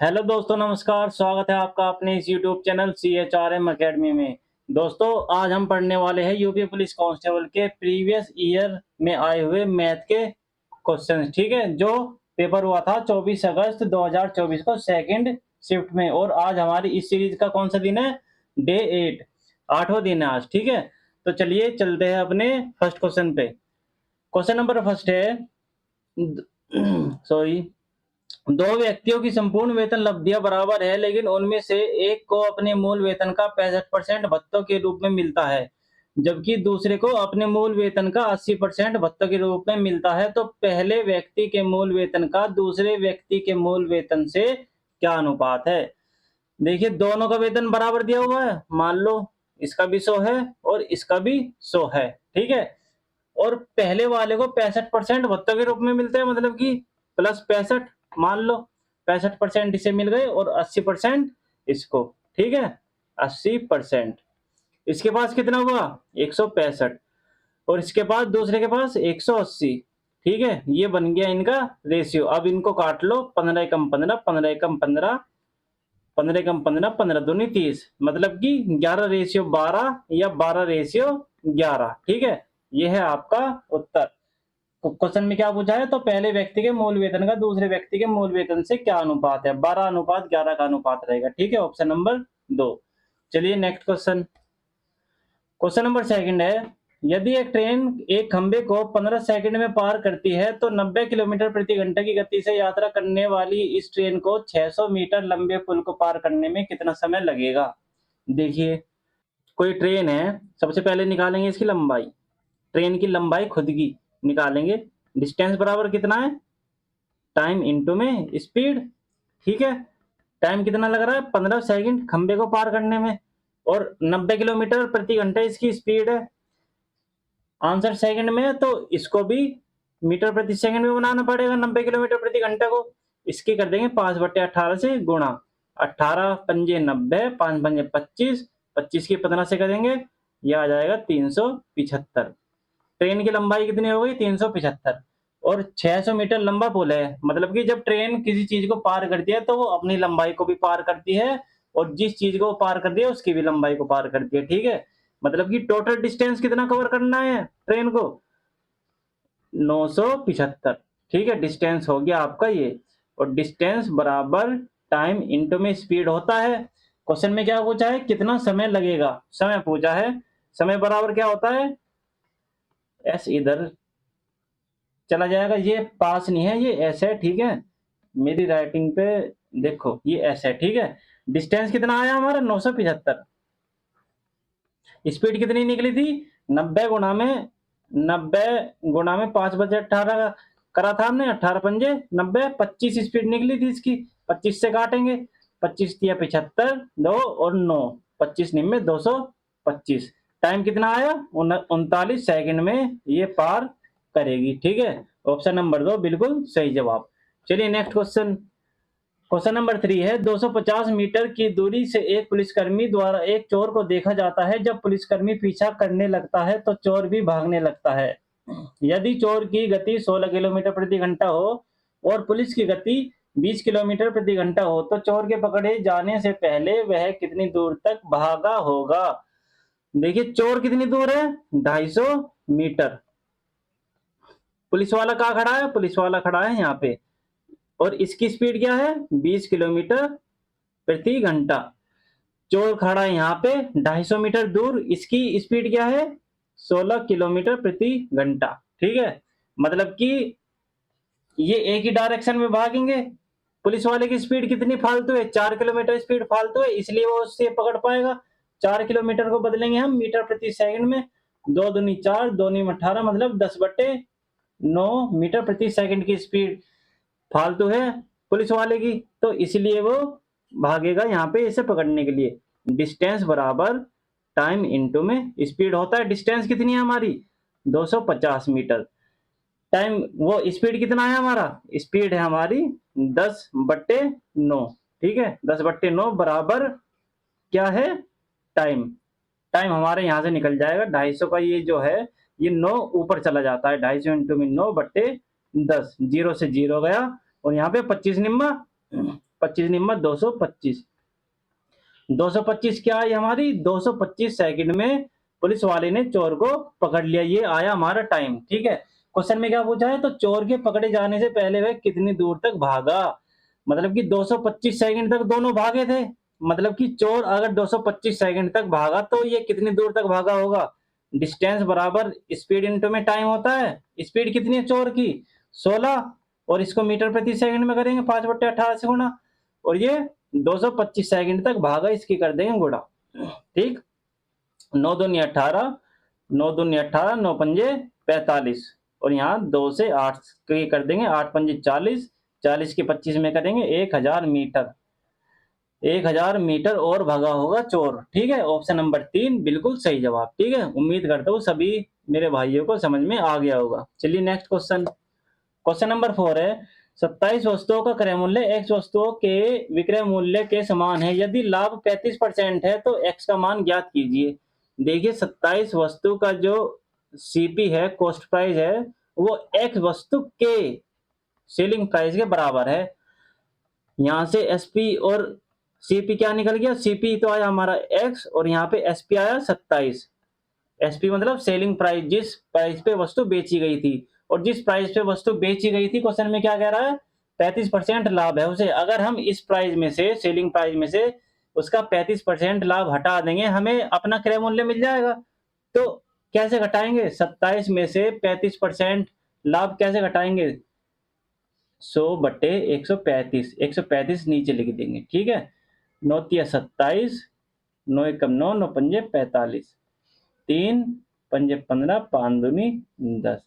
Hello दोस्तों, नमस्कार। स्वागत है आपका अपने इस यूट्यूब चैनल CHRM अकेडमी में। दोस्तों, आज हम पढ़ने वाले हैं यूपी पुलिस कांस्टेबल के प्रीवियस ईयर में आए हुए मैथ के क्वेश्चन। ठीक है, जो पेपर हुआ था 24 अगस्त 2024 को सेकंड शिफ्ट में। और आज हमारी इस सीरीज का कौन सा दिन है? डे 8, 8वां दिन है आज। ठीक है, तो चलिए चलते हैं अपने फर्स्ट क्वेश्चन पे। क्वेश्चन नंबर फर्स्ट है सॉरी, दो व्यक्तियों की संपूर्ण वेतन लब्धियां बराबर है, लेकिन उनमें से एक को अपने मूल वेतन का 65% भत्तों के रूप में मिलता है, जबकि दूसरे को अपने मूल वेतन का 80% भत्तों के रूप में मिलता है। तो पहले व्यक्ति के मूल वेतन का दूसरे व्यक्ति के मूल वेतन से क्या अनुपात है? देखिए, दोनों का वेतन बराबर दिया हुआ है। मान लो इसका भी 100 है और इसका भी 100 है। ठीक है, और पहले वाले को 65% भत्तों के रूप में मिलते हैं, मतलब कि प्लस 65। मान लो 65% इसे मिल गए और 80% इसको। ठीक है, 80%। इसके पास कितना हुआ? 165। और इसके पास दूसरे के पास 180। ठीक है, ये बन गया इनका रेशियो। अब इनको काट लो, 15 कम 15, 15 कम 15, 15 कम 15, 15 दूनी 30, मतलब कि 11:12 या 12:11। ठीक है, ये है आपका उत्तर। क्वेश्चन में क्या पूछा है? तो पहले व्यक्ति के मूल वेतन का दूसरे व्यक्ति के मूल वेतन से क्या अनुपात है? 12:11 का अनुपात रहेगा। ठीक है, ऑप्शन नंबर 2। चलिए next question. Question number second है, यदि एक ट्रेन एक खंबे को 15 सेकंड में पार करती है तो 90 किलोमीटर प्रति घंटे की गति से यात्रा करने वाली इस ट्रेन को 600 मीटर लंबे पुल को पार करने में कितना समय लगेगा? देखिए, कोई ट्रेन है, सबसे पहले निकालेंगे इसकी लंबाई। ट्रेन की लंबाई खुद की निकालेंगे। डिस्टेंस बराबर कितना है? टाइम इंटू में स्पीड। ठीक है, टाइम कितना लग रहा है? 15 सेकंड खंबे को पार करने में, और 90 किलोमीटर प्रति घंटे इसकी स्पीड है। आंसर सेकंड में है, तो इसको भी मीटर प्रति सेकंड में बनाना पड़ेगा 90 किलोमीटर प्रति घंटे को। इसकी कर देंगे 5/18 से गुणा। 18 पंजे 90, 5 पंजे 25, 25 की 15 से करेंगे, यह आ जाएगा 375। ट्रेन की लंबाई कितनी हो गई? 375। और 600 मीटर लंबा पुल है, मतलब कि जब ट्रेन किसी चीज को पार करती है तो वो अपनी लंबाई को भी पार करती है, और जिस चीज को पार करती है उसकी भी लंबाई को पार करती है। ठीक है, मतलब कि टोटल डिस्टेंस कितना कवर करना है ट्रेन को? 975। ठीक है, डिस्टेंस हो गया आपका ये। और डिस्टेंस बराबर टाइम इंटू में स्पीड होता है। क्वेश्चन में क्या पूछा है? कितना समय लगेगा, समय पूछा है। समय बराबर क्या होता है? एस इधर चला जाएगा, ये पास नहीं है, ये एस है। ठीक है, मेरी राइटिंग पे देखो, ये एस है। ठीक है, डिस्टेंस कितना आया हमारा? 975। स्पीड कितनी निकली थी? 90 गुणा में 5/18 करा था हमने। 18 पंजे 90, 25 स्पीड निकली थी इसकी। 25 से काटेंगे, 25 दिया 75, 2 और 9, 25 निम्न 225। टाइम कितना आया? 39 सेकंड में ये पार करेगी। ठीक है, ऑप्शन नंबर 2 बिल्कुल सही जवाब। चलिए नेक्स्ट क्वेश्चन। क्वेश्चन नंबर 3 है, 250 मीटर की दूरी से एक पुलिसकर्मी द्वारा एक चोर को देखा जाता है। जब पुलिसकर्मी पीछा करने लगता है तो चोर भी भागने लगता है। यदि चोर की गति 16 किलोमीटर प्रति घंटा हो और पुलिस की गति 20 किलोमीटर प्रति घंटा हो, तो चोर के पकड़े जाने से पहले वह कितनी दूर तक भागा होगा? देखिए, चोर कितनी दूर है? 250 मीटर। पुलिस वाला कहाँ खड़ा है? पुलिस वाला खड़ा है यहाँ पे। और इसकी स्पीड क्या है? 20 किलोमीटर प्रति घंटा। चोर खड़ा है यहाँ पे 250 मीटर दूर, इसकी स्पीड क्या है? 16 किलोमीटर प्रति घंटा। ठीक है, मतलब कि ये एक ही डायरेक्शन में भागेंगे। पुलिस वाले की स्पीड कितनी फालतू है? 4 किलोमीटर स्पीड फालतू है, इसलिए वो उससे पकड़ पाएगा। 4 किलोमीटर को बदलेंगे हम मीटर प्रति सेकंड में। 2 दूनी 4, 2 नी 18, मतलब 10/9 मीटर प्रति सेकंड की स्पीड फालतू है पुलिस वाले की, तो इसलिए वो भागेगा यहाँ पे इसे पकड़ने के लिए। डिस्टेंस बराबर टाइम इंटू में स्पीड होता है। डिस्टेंस कितनी है हमारी? 250 मीटर। टाइम, वो स्पीड कितना है हमारा? स्पीड है हमारी 10/9। ठीक है, 10/9 बराबर क्या है? टाइम। टाइम हमारे यहाँ से निकल जाएगा 250 का, ये जो है ये 9 ऊपर चला जाता है। 250 इंटू में 9/10, जीरो से जीरो गया, और यहाँ पे 25 निम्मा 25 निम्मत 225। 225 क्या आई हमारी? 225 सेकंड में पुलिस वाले ने चोर को पकड़ लिया। ये आया हमारा टाइम। ठीक है, क्वेश्चन में क्या पूछा है? तो चोर के पकड़े जाने से पहले वह कितनी दूर तक भागा? मतलब कि 225 सेकंड तक दोनों भागे थे। मतलब कि चोर अगर 225 सेकंड तक भागा तो ये कितनी दूर तक भागा होगा? डिस्टेंस बराबर स्पीड इंटू में टाइम होता है। स्पीड कितनी है चोर की? 16, और इसको मीटर प्रति सेकंड में करेंगे 5/18 से गुणा, और ये 225 सेकंड तक भागा, इसकी कर देंगे गुणा। ठीक, 9 दूनी 18, 9 दूनी 18, 9 पंजे 45, और यहाँ 2 से 8 की कर देंगे, 8 पंजे 40, 40 की 25 में करेंगे 1000 मीटर। 1000 मीटर और भागा होगा चोर। ठीक है, ऑप्शन नंबर 3 बिल्कुल सही जवाब। ठीक है, उम्मीद करता हूँ सभी मेरे भाइयों को समझ में आ गया होगा। चलिए नेक्स्ट क्वेश्चन। क्वेश्चन नंबर 4 है, 27 वस्तुओं का क्रय मूल्य x वस्तुओं के विक्रय मूल्य के समान है। यदि लाभ 35% है तो x का मान ज्ञात कीजिए। देखिए, 27 वस्तु का जो सीपी है, कॉस्ट प्राइस है, वो x वस्तु के सेलिंग प्राइस के बराबर है। यहाँ से एसपी और सीपी क्या निकल गया? सीपी तो आया हमारा x, और यहाँ पे एसपी आया 27। एसपी मतलब सेलिंग प्राइस, जिस प्राइस पे वस्तु बेची गई थी, और जिस प्राइस पे वस्तु बेची गई थी, क्वेश्चन में क्या कह रहा है? 35% लाभ है उसे। अगर हम इस प्राइस में से, सेलिंग प्राइस में से उसका 35% लाभ हटा देंगे, हमें अपना क्रय मूल्य मिल जाएगा। तो कैसे घटाएंगे? 27 में से 35% लाभ कैसे घटाएंगे? 100/135, 135 नीचे लिख देंगे। ठीक है, 9 तिया 27, 9 एकम 9, 9 पंजे 45, 3 पंजे 15, 5 दूनी 10।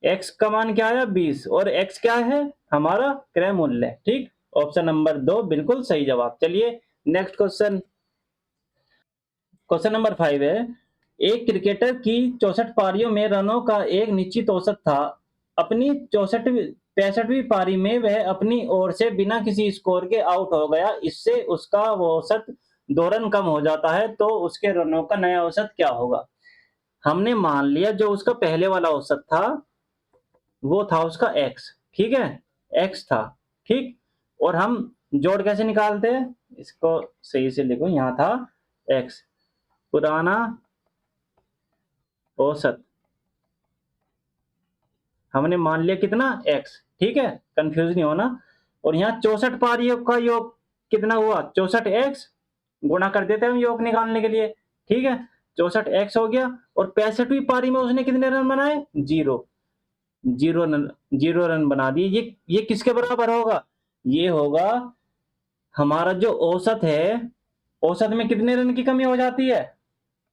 x का मान क्या आया? 20, और x क्या है? हमारा क्रय मूल्य। ठीक, ऑप्शन नंबर 2 बिल्कुल सही जवाब। चलिए नेक्स्ट क्वेश्चन। क्वेश्चन नंबर 5 है, एक क्रिकेटर की 64 पारियों में रनों का एक निश्चित औसत था। अपनी 65वीं पारी में वह अपनी ओर से बिना किसी स्कोर के आउट हो गया। इससे उसका वो औसत 2 रन कम हो जाता है, तो उसके रनों का नया औसत क्या होगा? हमने मान लिया जो उसका पहले वाला औसत था वो था उसका x। ठीक है, x था। ठीक, और हम जोड़ कैसे निकालते हैं? इसको सही से लिखो, यहाँ था x पुराना औसत, हमने मान लिया कितना? x। ठीक है, कंफ्यूज नहीं होना। और यहाँ 64 पारियों का योग कितना हुआ? 64x, गुणा कर देते हैं हम योग निकालने के लिए। ठीक है, 64x हो गया, और 65वीं पारी में उसने कितने रन बनाए? 0। 0 रन बना दिए। ये किसके बराबर होगा? ये होगा हमारा जो औसत है। औसत में कितने रन की कमी हो जाती है?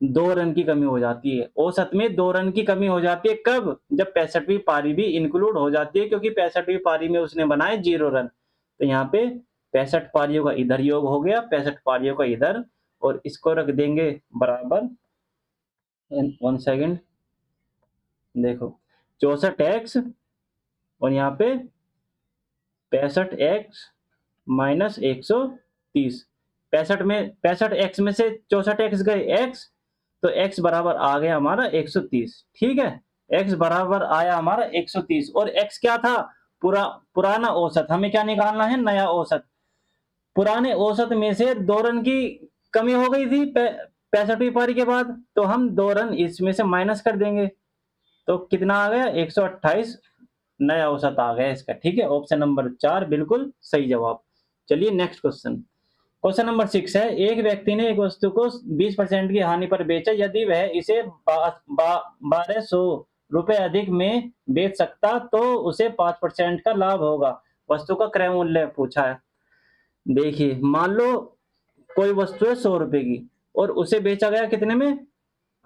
2 रन की कमी हो जाती है। औसत में 2 रन की कमी हो जाती है। कब? जब 65वीं पारी भी इंक्लूड हो जाती है, क्योंकि 65वीं पारी में उसने बनाए 0 रन। तो यहाँ पे 65 पारियों का इधर योग हो गया, 65 पारियों का इधर, और इसको रख देंगे बराबर। 1 सेकेंड, देखो 64x, और यहाँ पे 65x माइनस 130। 65x में से 64x गए x, तो x बराबर आ गया हमारा 130। ठीक है, x बराबर आया हमारा 130, और x क्या था? पुराना औसत। हमें क्या निकालना है? नया औसत। पुराने औसत में से 2 रन की कमी हो गई थी 65वीं पारी के बाद, तो हम 2 रन इसमें से माइनस कर देंगे, तो कितना आ गया? 128 नया औसत आ गया इसका। ठीक है, ऑप्शन नंबर 4 बिल्कुल सही जवाब। चलिए नेक्स्ट क्वेश्चन। क्वेश्चन नंबर 6 है, एक व्यक्ति ने एक वस्तु को 20% की हानि पर बेचा। यदि वह इसे 1200 रुपए अधिक में बेच सकता तो उसे 5% का लाभ होगा। वस्तु का क्रय मूल्य पूछा है। देखिए, मान लो कोई वस्तु है 100 रुपए की, और उसे बेचा गया कितने में?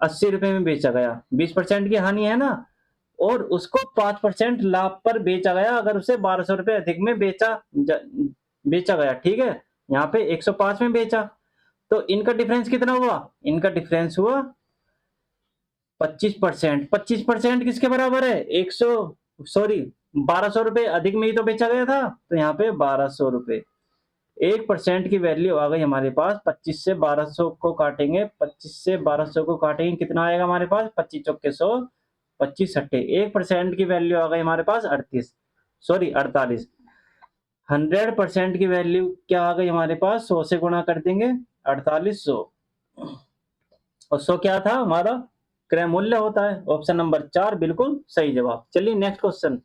80 रुपए में बेचा गया। 20% की हानि है ना, और उसको 5% लाभ पर बेचा गया अगर उसे 1200 रुपए अधिक में बेचा गया। ठीक है, यहाँ पे 105 में बेचा, तो इनका डिफरेंस कितना हुआ? इनका डिफरेंस हुआ 25%। 25% किसके बराबर है? 1200 रुपए अधिक में ही तो बेचा गया था, तो यहाँ पे 1200 रुपए। 1% की वैल्यू आ गई हमारे पास। 25 से 1200 को काटेंगे, 25 से 1200 को काटेंगे, कितना आएगा हमारे पास? 25 चौके 100, 25 सट्टे, 1% की वैल्यू आ गई हमारे पास 38, सॉरी 48। 100% की वैल्यू क्या आ गई हमारे पास, 100 से गुणा कर देंगे 4800, और 100 क्या था हमारा क्रय मूल्य होता है। ऑप्शन नंबर 4 बिल्कुल सही जवाब। चलिए नेक्स्ट क्वेश्चन।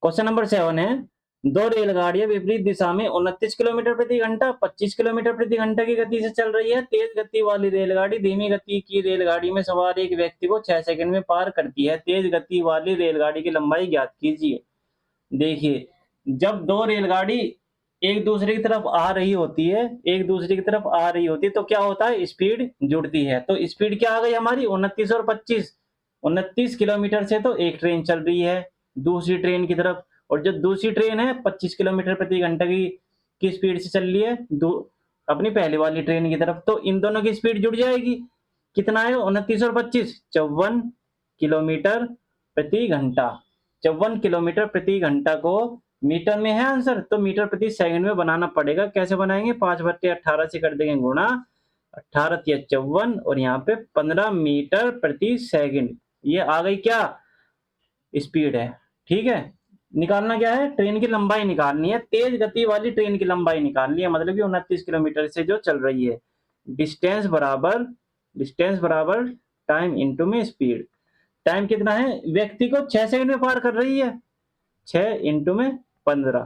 क्वेश्चन नंबर 7 है, दो रेलगाड़ियां विपरीत दिशा में 29 किलोमीटर प्रति घंटा 25 किलोमीटर प्रति घंटा की गति से चल रही है। तेज गति वाली रेलगाड़ी धीमी गति की रेलगाड़ी में सवार एक व्यक्ति को 6 सेकंड में पार करती है। तेज गति वाली रेलगाड़ी की लंबाई ज्ञात कीजिए। देखिए, जब दो रेलगाड़ी एक दूसरे की तरफ आ रही होती है, तो क्या होता है, स्पीड जुड़ती है। तो स्पीड क्या आ गई हमारी 29 और 25, 29 किलोमीटर से तो एक ट्रेन चल रही है दूसरी ट्रेन की तरफ, और जो दूसरी ट्रेन है 25 किलोमीटर प्रति घंटा की स्पीड से चल रही है अपनी पहले वाली ट्रेन की तरफ। तो इन दोनों की स्पीड जुड़ जाएगी। कितना है 29 और 25, 54 किलोमीटर प्रति घंटा। 54 किलोमीटर प्रति घंटा को मीटर में है आंसर, तो मीटर प्रति सेकंड में बनाना पड़ेगा। कैसे बनाएंगे, 5/18 से कर देंगे गुणा, 18 या 54, और यहाँ पे 15 मीटर प्रति सेकंड। ये आ गई क्या स्पीड है। ठीक है, निकालना क्या है, ट्रेन की लंबाई निकालनी है, तेज गति वाली ट्रेन की लंबाई निकालनी है, मतलब कि 29 किलोमीटर से जो चल रही है। डिस्टेंस बराबर टाइम इंटू में स्पीड। टाइम कितना है, व्यक्ति को 6 सेकंड में पार कर रही है, 6 इंटू में 15,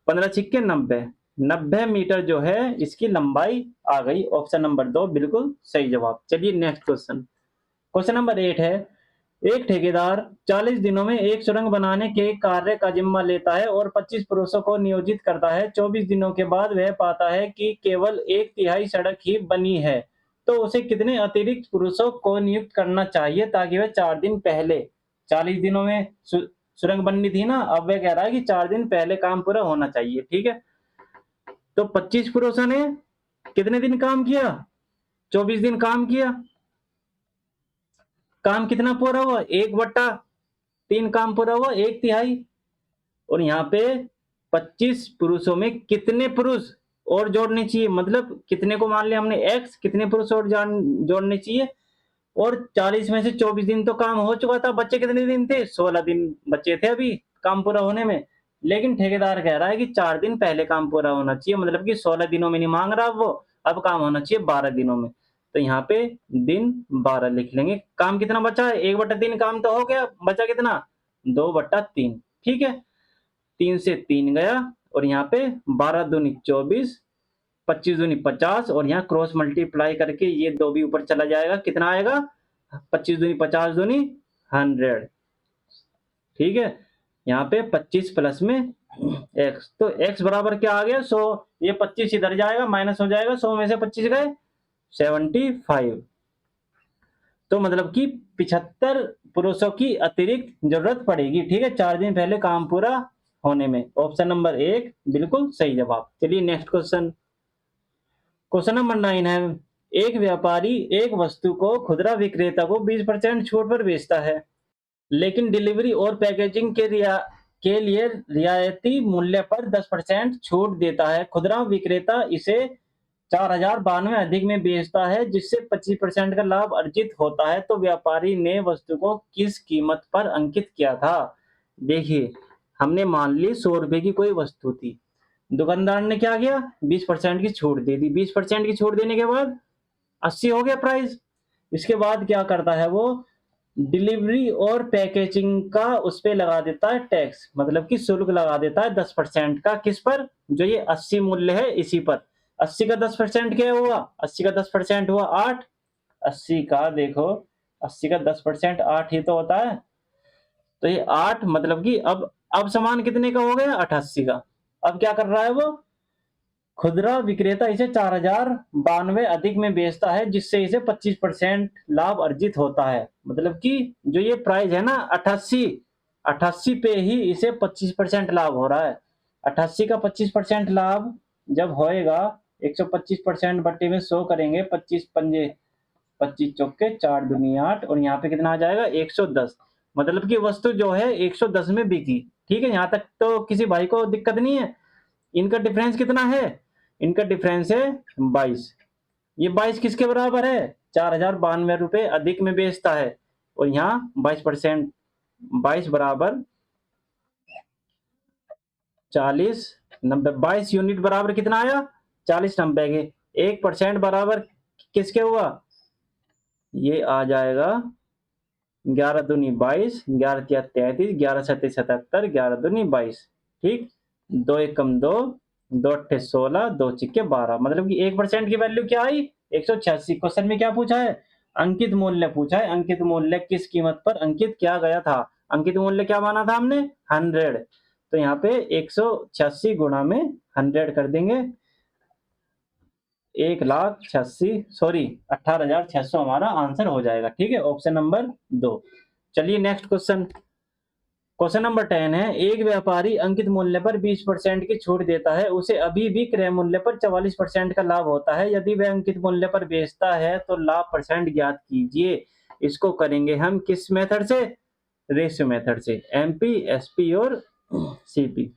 15 छिक्के 90, 90 मीटर जो है इसकी लंबाई आ गई। ऑप्शन नंबर 2 बिल्कुल सही जवाब। चलिए नेक्स्ट क्वेश्चन। क्वेश्चन नंबर 8 है, एक ठेकेदार 40 दिनों में एक सुरंग बनाने के कार्य का जिम्मा लेता है और 25 पुरुषों को नियोजित करता है। 24 दिनों के बाद वह पाता है कि केवल 1/3 सड़क ही बनी है, तो उसे कितने अतिरिक्त पुरुषों को नियुक्त करना चाहिए ताकि वह 4 दिन पहले, 40 दिनों में सुरंग बननी थी ना, अब वह कह रहा है कि 4 दिन पहले काम पूरा होना चाहिए। ठीक है, तो 25 पुरुषों ने कितने दिन काम किया, 24 दिन काम किया। काम कितना पूरा हुआ, 1/3 काम पूरा हुआ, 1/3। और यहाँ पे 25 पुरुषों में कितने पुरुष और जोड़ने चाहिए, मतलब कितने को मान लिया हमने x, कितने पुरुष और जोड़ने चाहिए। और 40 में से 24 दिन तो काम हो चुका था, बच्चे कितने दिन थे, 16 दिन बचे थे अभी काम पूरा होने में। लेकिन ठेकेदार कह रहा है कि 4 दिन पहले काम पूरा होना चाहिए, मतलब कि 16 दिनों में नहीं मांग रहा वो, अब काम होना चाहिए 12 दिनों में। तो यहाँ पे दिन 12 लिख लेंगे। काम कितना बचा है, 1/3 काम तो हो गया, बचा कितना 2/3। ठीक है, 3 से 3 गया, और यहाँ पे 12 दूनी 24, 25 दूनी 50, और यहाँ क्रॉस मल्टीप्लाई करके ये 2 भी ऊपर चला जाएगा, कितना आएगा 25 दूनी 50 दूनी 100। ठीक है, यहाँ पे 25 प्लस में x, तो x बराबर क्या आ गया 100। ये 25 इधर जाएगा, माइनस हो जाएगा, 100 में से 25 गए 75। तो मतलब कि 75 पुरुषों की अतिरिक्त जरूरत पड़ेगी। ठीक है, 4 दिन पहले काम पूरा होने में। ऑप्शन नंबर 1 बिल्कुल सही जवाब। चलिए नेक्स्ट क्वेश्चन। क्वेश्चन नंबर 9 है, एक व्यापारी एक वस्तु को खुदरा विक्रेता को 20% छूट पर बेचता है, लेकिन डिलीवरी और पैकेजिंग के लिए रियायती मूल्य पर 10% छूट देता है। खुदरा विक्रेता इसे 4092 अधिक में बेचता है, जिससे 25% का लाभ अर्जित होता है। तो व्यापारी ने वस्तु को किस कीमत पर अंकित किया था। देखिए, हमने मान ली 100 रुपए की कोई वस्तु थी, दुकानदार ने क्या किया 20% की छूट दे दी। 20% की छूट देने के बाद 80 हो गया प्राइस। इसके बाद क्या करता है वो, डिलीवरी और पैकेजिंग का उस पे लगा देता है टैक्स, मतलब कि शुल्क लगा देता है 10% का। किस पर, जो ये 80 मूल्य है इसी पर। 80 का 10% क्या हुआ, 80 का 10% हुआ 8। 80 का देखो, 80 का 10% 8 ही तो होता है। तो ये 8 मतलब कि अब सामान कितने का हो गया 88 का। अब क्या कर रहा है वो, खुदरा विक्रेता इसे 4092 अधिक में बेचता है, जिससे इसे 25% लाभ अर्जित होता है। मतलब कि जो ये प्राइस है ना 88 पे ही इसे 25% लाभ हो रहा है। 88 का 25% लाभ जब होएगा, 125% बट्टे में 100 करेंगे, 25 पंजे 25 चौके 4 दूनी 8, और यहाँ पे कितना आ जाएगा 110। मतलब कि वस्तु जो है 110 में बिकी। ठीक है, यहाँ तक तो किसी भाई को दिक्कत नहीं है। इनका डिफरेंस कितना है, इनका डिफरेंस है 22। ये 22 किसके बराबर है, 4092 रुपए अधिक में बेचता है, और यहाँ 22% 22 बराबर 40 90 22 यूनिट बराबर कितना आया 40 90 के 1% बराबर किसके हुआ ये आ जाएगा 11 दूनी 22 11 तिया 33 11 सत्ते 77 11 दूनी 22 ठीक 2 एकम 2 2 अट्ठे 16 2 चिक्के 12 मतलब कि 1% की वैल्यू क्या आई 186। क्वेश्चन में क्या पूछा है अंकित मूल्य पूछा है। अंकित मूल्य किस कीमत पर अंकित किया गया था। अंकित मूल्य क्या माना था हमने 100। तो यहाँ पे 186 गुणा में 100 कर देंगे 1,86,000 सॉरी 18,600 हमारा आंसर हो जाएगा। ठीक है ऑप्शन नंबर 2। चलिए नेक्स्ट क्वेश्चन क्वेश्चन नंबर 10 है एक व्यापारी अंकित मूल्य पर 20% की छूट देता है उसे अभी भी क्रय मूल्य पर 44% का लाभ होता है। यदि वह अंकित मूल्य पर बेचता है तो लाभ परसेंट ज्ञात कीजिए। इसको करेंगे हम किस मेथड से रेशियो मेथड से एमपी एसपी और सीपी।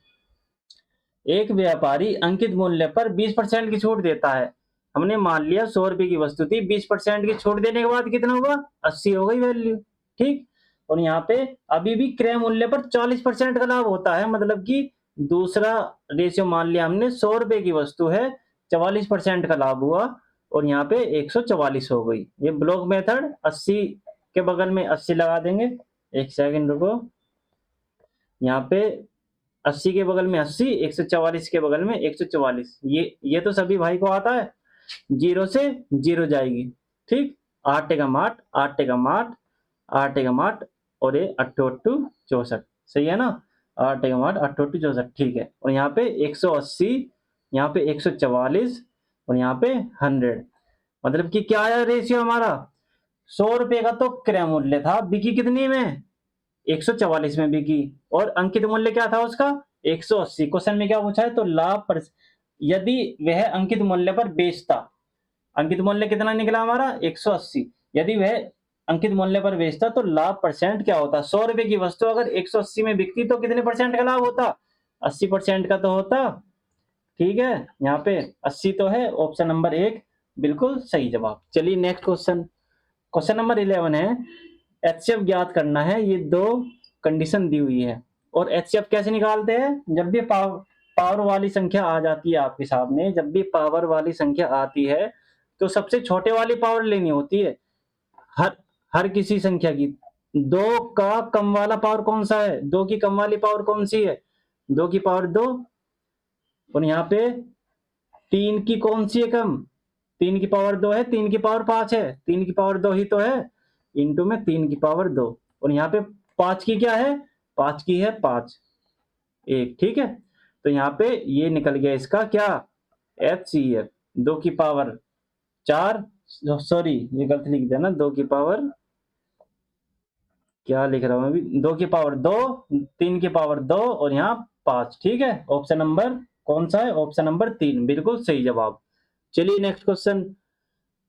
एक व्यापारी अंकित मूल्य पर 20% की छूट देता है। हमने मान लिया 100 रुपए की वस्तु थी 20% की छूट देने के बाद कितना हुआ 80 हो गई वैल्यू ठीक। और यहाँ पे अभी भी क्रय मूल्य पर 40% का लाभ होता है मतलब कि दूसरा रेशियो मान लिया हमने 100 रुपए की वस्तु है 44% का लाभ हुआ और यहाँ पे 144 हो गई। ये ब्लॉक मेथड 80 के बगल में 80 लगा देंगे। एक सेकंड रुको यहाँ पे 80 के बगल में 80 144 के बगल में 144 ये तो सभी भाई को आता है। 0 से 0 जाएगी ठीक 8 एकम 8 8 एकम 8 8 एकम 8 और ये 8 8 64 सही है ना 8 एकम 8 8 8 64 ठीक है। और यहाँ पे 180 यहाँ पे 144 और यहाँ पे 100 मतलब कि क्या आया रेशियो हमारा 100 रुपए का तो क्रय मूल्य था बिकी कितनी में 144 में बिकी और अंकित मूल्य क्या था उसका 180। क्वेश्चन में क्या पूछा है तो लाभ पर यदि वह अंकित मूल्य पर बेचता अंकित मूल्य कितना निकला हमारा 180 यदि वह अंकित मूल्य पर बेचता तो लाभ परसेंट क्या होता 100 रुपए की वस्तु अगर 180 में बिकती तो कितने परसेंट का लाभ होता 80% का तो होता। ठीक है यहाँ पे 80 तो है ऑप्शन नंबर 1 बिल्कुल सही जवाब। चलिए नेक्स्ट क्वेश्चन क्वेश्चन नंबर 11 है एचसीएफ ज्ञात करना है। ये दो कंडीशन दी हुई है और एचसीएफ कैसे निकालते हैं जब भी पावर वाली संख्या आ जाती है आपके सामने जब भी पावर वाली संख्या आती है तो सबसे छोटे वाली पावर लेनी होती है हर हर किसी संख्या की। 2 का कम वाला पावर कौन सा है 2 की कम वाली पावर कौन सी है 2 की पावर 2 और यहाँ पे 3 की कौन सी है कम 3 की पावर 2 है 3 की पावर 5 है 3 की पावर 2 ही तो है इंटू में 3 की पावर 2 और यहाँ पे 5 की क्या है 5 की है 5 1 ठीक है। तो यहाँ पे ये निकल गया इसका क्या HCF 2 की पावर 4 सॉरी ये गलत लिख दिया ना 2 की पावर क्या लिख रहा हूं अभी 2 की पावर 2 3 की पावर 2 और यहाँ 5 ठीक है। ऑप्शन नंबर कौन सा है ऑप्शन नंबर 3 बिल्कुल सही जवाब। चलिए नेक्स्ट क्वेश्चन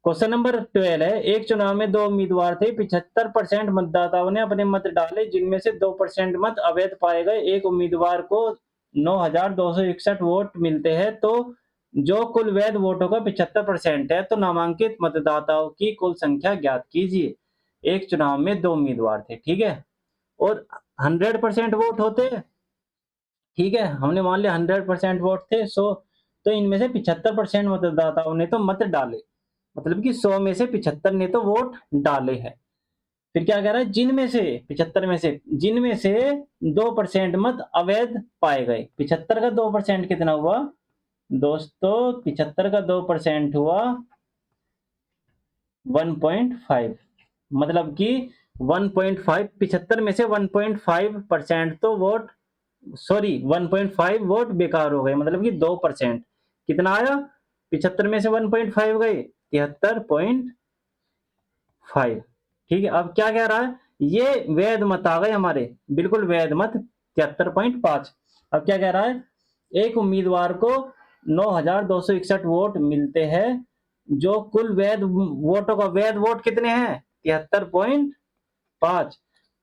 क्वेश्चन नंबर 12 है एक चुनाव में 2 उम्मीदवार थे 75% मतदाताओं ने अपने मत डाले जिनमें से 2% मत अवैध पाए गए। एक उम्मीदवार को 9,261 वोट मिलते हैं तो जो कुल वैध वोटों का 75% है तो नामांकित मतदाताओं की कुल संख्या ज्ञात कीजिए। एक चुनाव में 2 उम्मीदवार थे ठीक है और 100% वोट होते ठीक है हमने मान लिया 100% वोट थे सो तो इनमें से 75% मतदाताओं ने तो मत डाले मतलब कि 100 में से 75 ने तो वोट डाले हैं। फिर क्या कह रहा है जिनमें से 75 में से जिनमें से 2% मत अवैध पाए गए 75 का 2% कितना हुआ दोस्तों 75 का 2% हुआ 1.5 मतलब कि 1.5 75 में से 1.5% तो वोट सॉरी 1.5 वोट बेकार हो गए मतलब कि 2% कितना आया 75 में से 1.5 गए 73.5 ठीक है। अब क्या कह रहा है ये वैध मत आ गए हमारे बिल्कुल वैध मत 73.5। अब क्या कह रहा है एक उम्मीदवार को 9,261 वोट मिलते हैं जो कुल वैध वोटों का वैध वोट कितने हैं 73.5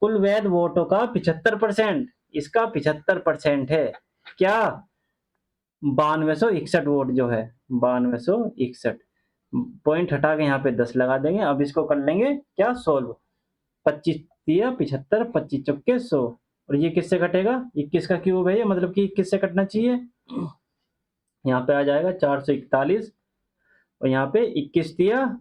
कुल वैध वोटों का 75% इसका 75% है क्या 9261 वोट जो है 9261 पॉइंट हटा के यहाँ पे 10 लगा देंगे। अब इसको कर लेंगे क्या सोल्व 25 दिया 75 25 चौके 100 और ये किससे कटेगा 21 का क्यूब है ये मतलब कि 21 से कटना चाहिए यहाँ पे आ जाएगा 441 और यहाँ पे 21 दिया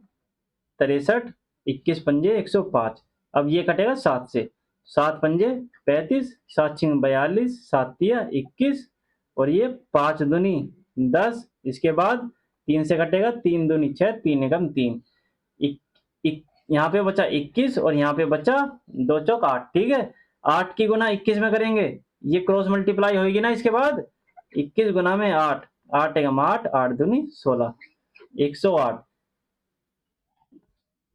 63, 21 पंजे 105। अब ये कटेगा 7 से, 7 पंजे 35, 7 छिंग 42, 7 तिया 21 और ये 5 दूनी 10। इसके बाद 3 से कटेगा, 3 दूनी 6, 3 एकम 3, यहाँ पे बचा 21 और यहाँ पे बचा 2 चौक 8। ठीक है, 8 की गुना 21 में करेंगे, ये क्रॉस मल्टीप्लाई होगी ना इसके बाद, 21 गुना में 8, 8 एकम 8, 8 दूनी 16, 108।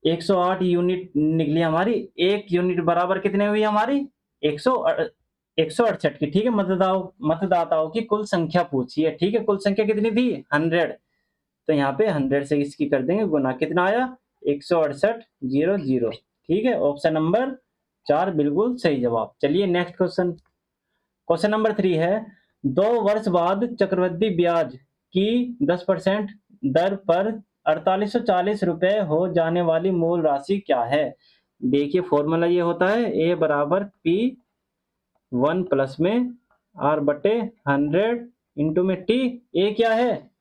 108 यूनिट निकली हमारी। एक यूनिट बराबर कितने हुई हमारी? 168 की। ठीक है, मतदाताओं की कुल संख्या पूछी है। ठीक है, कुल संख्या कितनी थी? 100। तो यहाँ पे 100 से इसकी कर देंगे गुना, कितना आया? 168,000। ठीक है, ऑप्शन नंबर 4 बिल्कुल सही जवाब। चलिए नेक्स्ट क्वेश्चन। क्वेश्चन नंबर 3 है, 2 वर्ष बाद चक्रवृद्धि ब्याज की 10% दर पर 4840 रुपए हो जाने वाली मूल राशि क्या है? देखिए फॉर्मूला ये होता है, ए बराबर पी 1 प्लस में आर बटे 100 इंटू में टी। ए क्या है?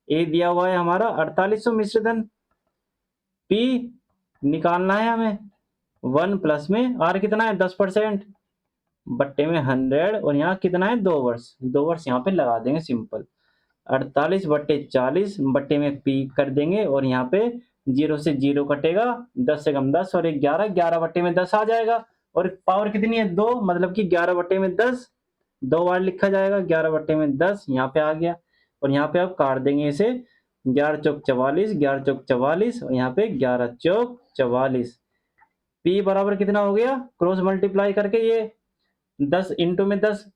ए दिया हुआ है हमारा 4800 मिश्र धन, पी निकालना है हमें, 1 प्लस में आर कितना है 10% बट्टे में 100 और यहाँ कितना है 2 वर्ष, 2 वर्ष यहाँ पे लगा देंगे सिंपल। 48 बट्टे 40 बट्टे में पी कर देंगे और यहाँ पे 0 से 0 कटेगा, 10 से कम 10 और 11, 11 बट्टे में 10 आ जाएगा और पावर कितनी है 2, मतलब कि 11 बट्टे में 10 2 बार लिखा जाएगा, 11 बट्टे में 10 यहाँ पे आ गया और यहाँ पे अब काट देंगे इसे, 11 चौक 44, 11 चौक 44 और यहाँ पे 11 चौक 44। पी बराबर कितना हो गया? क्रॉस मल्टीप्लाई करके ये 10 इंटू में 10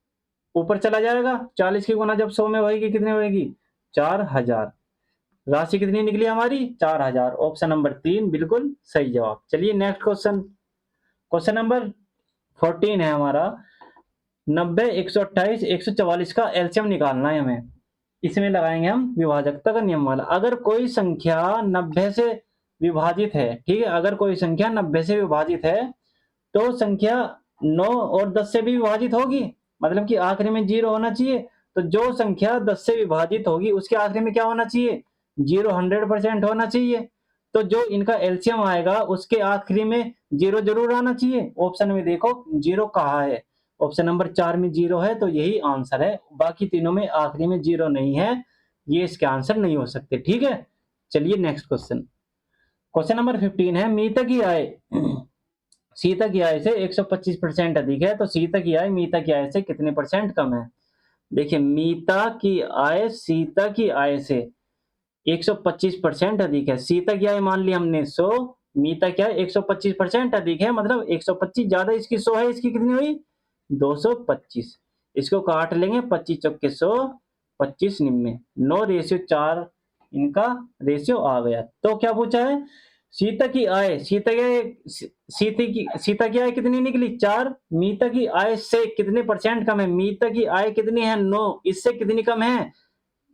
ऊपर चला जाएगा, 40 की गुना जब 100 में होगी कितने होगी? 4000। राशि कितनी निकली हमारी? 4000। ऑप्शन नंबर 3 बिल्कुल सही जवाब। चलिए नेक्स्ट क्वेश्चन। क्वेश्चन नंबर 14 है हमारा, 90, 128, 144 का एलसीएम निकालना है हमें। इसमें लगाएंगे हम विभाजकता का नियम वाला। अगर कोई संख्या 90 से विभाजित है, ठीक है, अगर कोई संख्या 90 से विभाजित है तो संख्या 9 और 10 से भी विभाजित होगी, मतलब कि आखिरी में 0 होना चाहिए। तो जो संख्या 10 से विभाजित होगी उसके आखिरी में क्या होना चाहिए? 0 100% होना चाहिए। तो जो इनका एलसीएम आएगा उसके आखिरी में 0 जरूर आना चाहिए। ऑप्शन में देखो 0 कहाँ है, ऑप्शन नंबर 4 में 0 है, तो यही आंसर है। बाकी तीनों में आखिरी में 0 नहीं है, ये इसके आंसर नहीं हो सकते। ठीक है, चलिए नेक्स्ट क्वेश्चन। क्वेश्चन नंबर 15 है, मीता की आय सीता की आय से 125% अधिक है, तो सीता की आय मीता की आय से कितने परसेंट कम है? देखिए मीता की आय सीता की आय से 125% अधिक है। सीता की आय मान ली हमने 100, मीता की आय 125% अधिक है, मतलब 125 ज्यादा इसकी 100 है, इसकी कितनी हुई? 225। इसको काट लेंगे, 25 चौके 100, 25 निम्न 9 रेशियो 4 इनका रेशियो आ गया। तो क्या पूछा है? सीता की आय, सीता की आय कितनी निकली? 4। मीता की आय से कितने परसेंट कम है? मीता की आय कितनी है? 9। इससे कितनी कम है?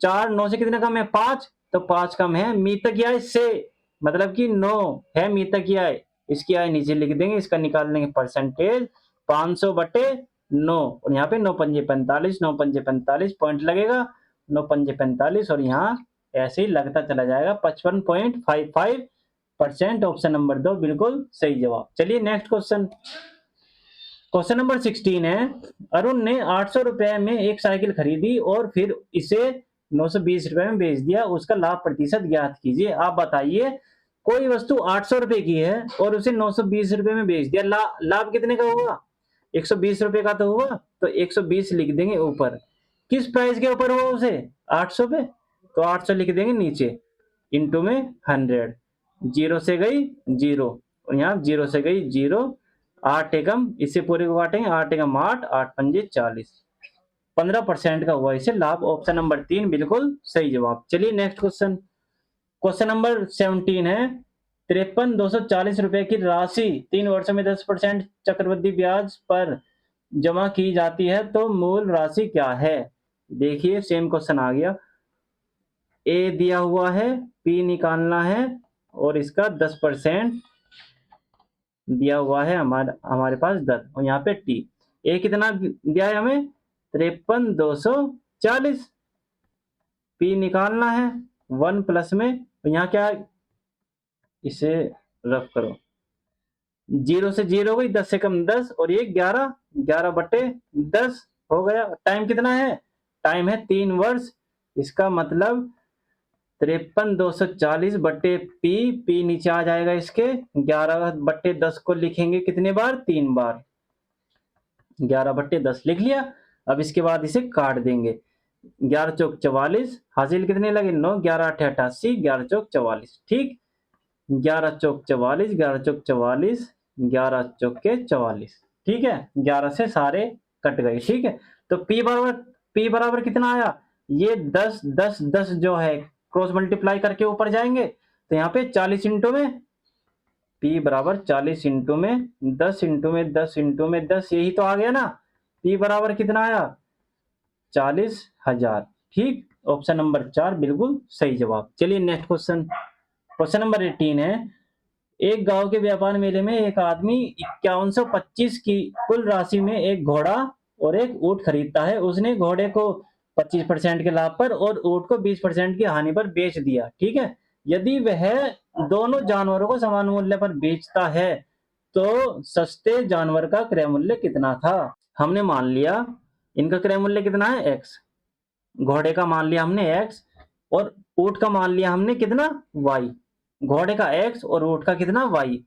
4। 9 से कितना कम है? 5। तो 5 कम है मीता की आय से, मतलब कि 9 है मीता की आय। इसकी आय नीचे लिख देंगे, इसका निकाल देंगे परसेंटेज, 500 बटे 9 और यहाँ पे 9 पंजे 45, 9 पंजे 45 पॉइंट लगेगा, 9 पंजे 45 और यहाँ ऐसे ही लगता चला जाएगा, 55.55%। ऑप्शन नंबर 2 बिल्कुल सही जवाब। चलिए नेक्स्ट क्वेश्चन। क्वेश्चन नंबर 16 है, अरुण ने 800 रुपए में एक साइकिल खरीदी और फिर इसे 920 रुपए में बेच दिया, उसका लाभ प्रतिशत ज्ञात कीजिए। आप बताइए, कोई वस्तु 800 रुपए की है और उसे 920 रुपए में बेच दिया, लाभ कितने का हुआ? 120 रुपए का तो हुआ, तो 120 लिख देंगे ऊपर। किस प्राइस के ऊपर हुआ उसे? 800 पे, तो 800 लिख देंगे नीचे, इंटू में 100, 0 से गई 0 और यहाँ 0 से गई 0, 8 एकम, इससे पूरे को काटेंगे, 8 एकम 8, 8 पंजे 40, 15% का हुआ इसे लाभ। ऑप्शन नंबर 3 बिल्कुल सही जवाब। चलिए नेक्स्ट क्वेश्चन। क्वेश्चन नंबर 17 है, 53,240 रुपए की राशि 3 वर्षों में 10% चक्रवृद्धि ब्याज पर जमा की जाती है, तो मूल राशि क्या है? देखिए सेम क्वेश्चन आ गया, ए दिया हुआ है, पी निकालना है और इसका 10% दिया हुआ है हमारे पास 10 और यहाँ पे टी। ए कितना दिया है हमें? 53,240। P निकालना है 1 प्लस में, तो यहाँ क्या, इसे रफ करो, 0 से 0 हो गई, 10 से कम 10, और ये 11, 11/10 हो गया। टाइम कितना है, टाइम है 3 वर्ष। इसका मतलब 53,240/P, P नीचे आ जाएगा इसके, 11/10 को लिखेंगे कितने बार, 3 बार, 11/10 लिख लिया। अब इसके बाद इसे काट देंगे, 11 चौक 44, हासिल कितने लगे 9, 11 8 88, 11 चौक 44, ठीक, 11 चौक 44, 11 चौक 44, 11 चौके 44, ठीक है, 11 से सारे कट गए, ठीक है। तो P बराबर कितना आया, ये 10 10 10 जो है क्रॉस मल्टीप्लाई करके ऊपर जाएंगे, तो यहाँ पे 40 इंटू में, P बराबर 40 इंटू में 10 इंटू में 10 इंटू में 10, यही तो आ गया ना। P बराबर कितना आया, 40,000, ठीक, ऑप्शन नंबर 4 बिल्कुल सही जवाब। चलिए नेक्स्ट क्वेश्चन, क्वेश्चन नंबर 18 है, एक गांव के व्यापार मेले में एक आदमी 5125 की कुल राशि में एक घोड़ा और एक ऊंट खरीदता है। उसने घोड़े को 25% के लाभ पर और ऊंट को 20% की हानि पर बेच दिया, ठीक है। यदि वह दोनों जानवरों को समान मूल्य पर बेचता है तो सस्ते जानवर का क्रय मूल्य कितना था। हमने मान लिया इनका क्रय मूल्य कितना है x, घोड़े का मान लिया हमने x और ऊंट का मान लिया हमने कितना y, घोड़े का x और ऊंट का कितना y,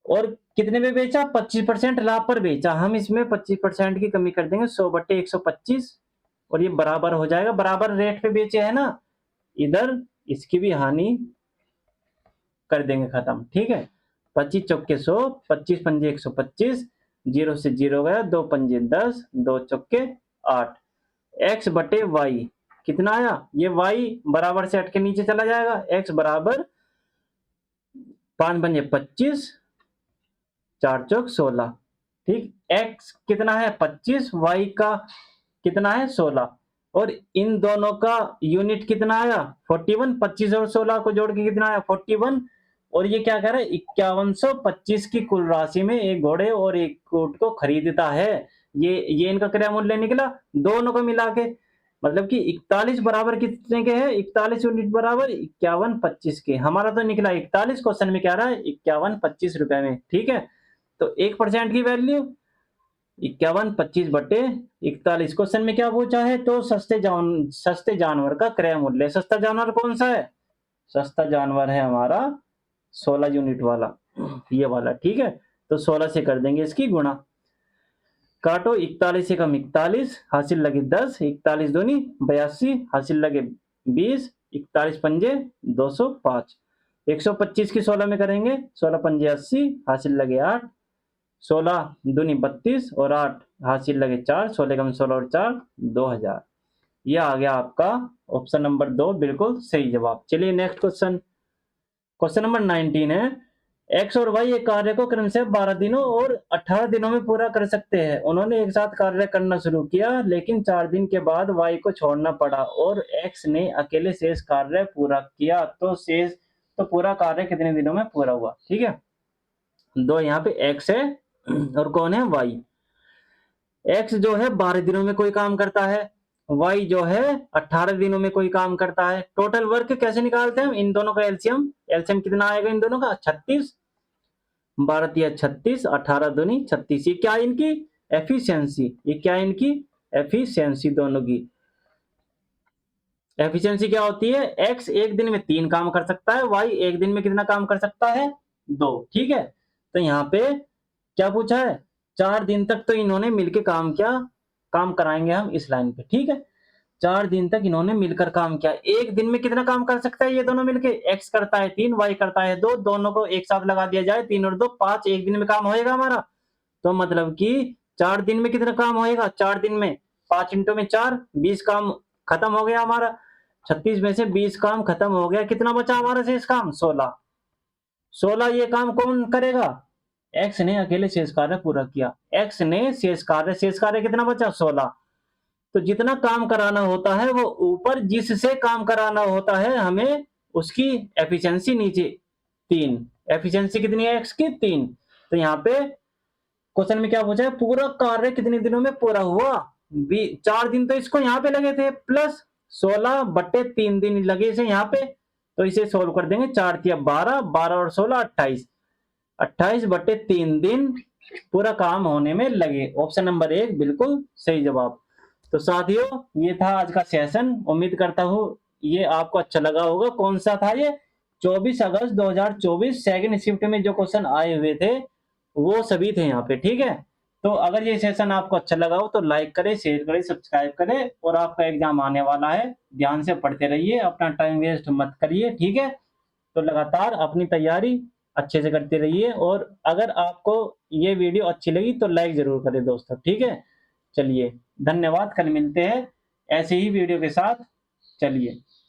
और कितने में बेचा, 25% लाभ पर बेचा। हम इसमें 25% की कमी कर देंगे, 100/125, और ये बराबर हो जाएगा, बराबर रेट पे बेचे है ना, इधर इसकी भी हानि कर देंगे खत्म, ठीक है। 25 चौके 100, 25 पंजे 125, 0 से 0 गया, 2 पंजे 10, 2 चौके 8, x/y कितना आया, ये y बराबर से हट के नीचे चला जाएगा, x बराबर 5 पंजे 25, 4 चौक 16, ठीक, x कितना है 25, y का कितना है 16, और इन दोनों का यूनिट कितना आया 41, 25 और 16 को जोड़ के कितना आया 41, और ये क्या कह रहा है 5125 की कुल राशि में एक घोड़े और एक ऊंट को खरीदता है। ये इनका क्रय मूल्य निकला दोनों को मिला के, मतलब कि 41 बराबर कितने के है, 41 यूनिट बराबर 5125 के, हमारा तो निकला 41, क्वेश्चन में क्या रहा है 5125 रुपए में, ठीक है। तो 1% की वैल्यू 5125/41, क्वेश्चन में क्या पूछा है, तो सस्ते जानवर का क्रय मूल्य। सस्ता जानवर कौन सा है, सस्ता जानवर है हमारा 16 यूनिट वाला, ये वाला, ठीक है। तो 16 से कर देंगे इसकी गुणा, काटो, 41 से कम 41, हासिल लगे 10, 41 दूनी 82, हासिल लगे 20, 41 पंजे 205, 125 की 16 में करेंगे, 16 पंजे 80, हासिल लगे 8, 16 दूनी 32 और 8 हासिल लगे 4, 16 कम 16 और 4 2000। यह आ गया आपका ऑप्शन नंबर 2 बिल्कुल सही जवाब। चलिए नेक्स्ट क्वेश्चन, क्वेश्चन नंबर 19 है, x और y एक कार्य को क्रम से 12 दिनों और 18 दिनों में पूरा कर सकते हैं। उन्होंने एक साथ कार्य करना शुरू किया, लेकिन 4 दिन के बाद y को छोड़ना पड़ा और x ने अकेले शेष कार्य पूरा किया, तो पूरा कार्य कितने दिनों में पूरा हुआ, ठीक है। दो यहाँ पे x है और कौन है y, x जो है 12 दिनों में कोई काम करता है, y जो है 18 दिनों में कोई काम करता है। टोटल वर्क कैसे निकालते हैं, इन दोनों का एलसीएम, एलसीएम कितना आएगा इन दोनों का 36, 12 36, 18 दूनी 36, ये क्या इनकी एफिशिएंसी, ये क्या इनकी एफिशिएंसी, दोनों की एफिशिएंसी क्या होती है, x एक दिन में 3 काम कर सकता है, y एक दिन में कितना काम कर सकता है 2, ठीक है। तो यहाँ पे क्या पूछा है, 4 दिन तक तो इन्होंने मिलकर काम किया, काम कराएंगे हम इस लाइन पे, ठीक है। 4 दिन तक इन्होंने मिलकर काम किया, एक दिन में कितना काम कर सकता है ये दोनों मिलके, x करता है 3, y करता है 2, दोनों को एक साथ लगा दिया जाए, 3 और 2 5, एक दिन में काम होएगा हमारा। तो मतलब कि 4 दिन में कितना काम होएगा, 4 दिन में 5 इंटू में 4, 20 काम खत्म हो गया हमारा, 36 में से 20 काम खत्म हो गया, कितना बचा हमारा शेष काम 16, 16 ये काम कौन करेगा, x ने अकेले शेष कार्य पूरा किया, x ने शेष कार्य कितना बचा 16। तो जितना काम कराना होता है वो ऊपर जिससे काम कराना होता है हमें उसकी एफिशिएंसी नीचे 3, एफिशिएंसी कितनी है x की 3। तो यहाँ पे क्वेश्चन में क्या पूछा है, पूरा कार्य कितने दिनों में पूरा हुआ, 4 दिन तो इसको यहाँ पे लगे थे प्लस 16/3 दिन लगे इसे यहाँ पे, तो इसे सोल्व कर देंगे। 4 तिया 12, 12 और 16 28, 28/3 दिन पूरा काम होने में लगे। ऑप्शन नंबर 1 बिल्कुल सही जवाब। तो साथियों, ये था आज का सेशन। उम्मीद करता हूँ ये आपको अच्छा लगा होगा। कौन सा था ये? 24 अगस्त 2024 सेकंड शिफ्ट में जो क्वेश्चन आए हुए थे वो सभी थे यहाँ पे, ठीक है। तो अगर ये सेशन आपको अच्छा लगा हो तो लाइक करें, शेयर करें, सब्सक्राइब करें। और आपका एग्जाम आने वाला है, ध्यान से पढ़ते रहिए, अपना टाइम वेस्ट मत करिए, ठीक है। तो लगातार अपनी तैयारी अच्छे से करते रहिए। और अगर आपको ये वीडियो अच्छी लगी तो लाइक जरूर करें दोस्तों, ठीक है। चलिए, धन्यवाद। कल मिलते हैं ऐसे ही वीडियो के साथ। चलिए।